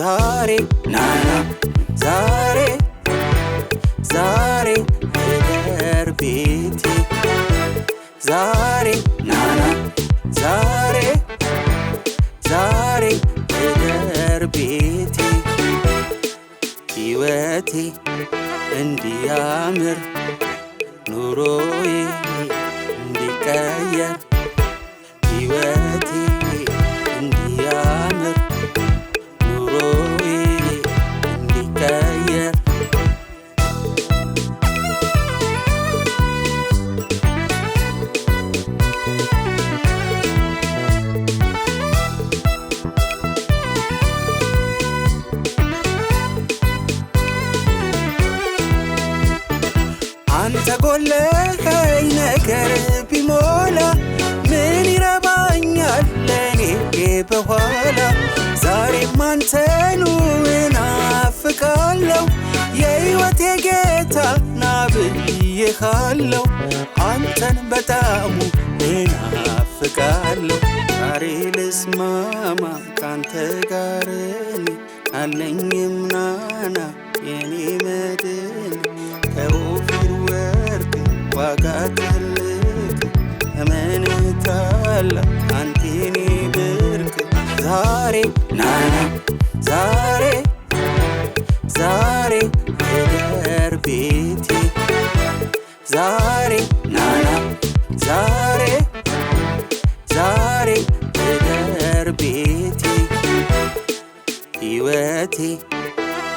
ዛሬ ናና ዛሬ ዛሬ እደር ቤቴ ዛሬ ናና ዛሬ ዛሬ እደር ቤቴ ሕይወቴ እንዲያምር ኑሮዬ እንዲቀየር ሕይወቴ እንዲያምር ኑሮዬ እንዲቀየር አንተ ጎለኸኝ ነገር ቢሞላ ምን ይረባኛል ለኔ በኋላ ዛሬም አንተኑ እናፍቃለሁ የሕይወቴ ጌታ ና ብዬሃለሁ አንተን በጣም እናፍቃለሁ ዛሬ ልስማማ ካንተ ጋር እኔ አለኝም ናና የኔ መድን ከኦፊር ወርቅ ዋጋ ትልቅ እመንታለሁ አንተ የኔ ብርቅ ዛሬ ናና ዛሬ ዛሬ እደር ቤቴ ዛሬ ናና ዛሬ ዛሬ እደር ቤቴ ሕይወቴ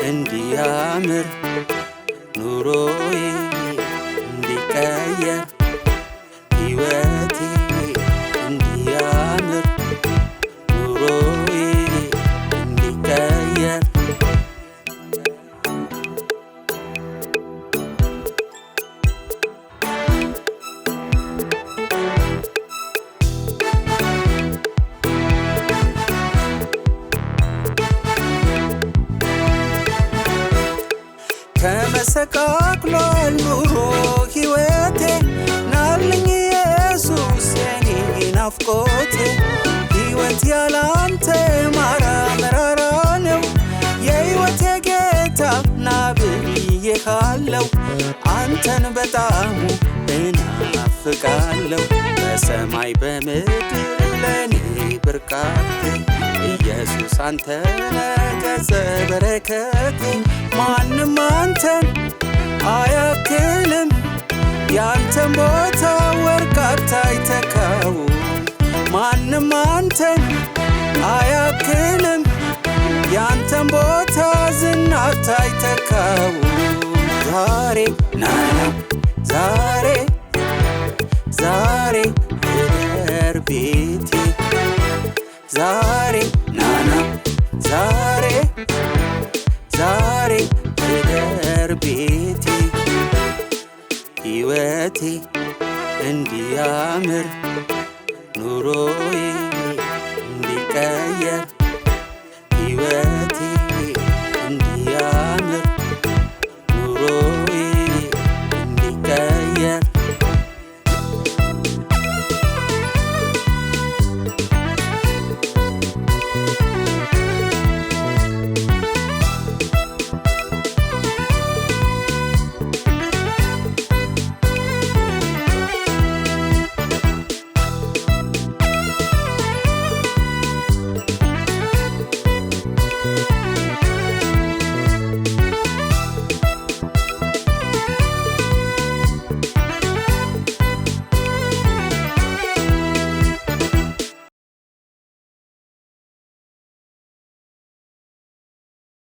እንዲያምር ኑሮዬ እንዲቀየር ሕይወቴ እንዲያምር ኑሮዬ እንዲቀየር ተመሰቃቅሏል ኑሮ ሕይወቴ ናልኝ ኢየሱስ የኔ ናፍቆቴ ሕይወት ያላንተ ማራ መራራ ነው የሕይወቴ ጌታ ና ብዬሃለሁ አንተን በጣም እናፍቃለሁ በሰማይ በምድር ለኔ ብርካቴ ኢየሱስ አንተ ገጸ በረከቴ ማንም አንተን አያክልም ያንተን ቦታ ወርቅ አይተካው ማንም አንተን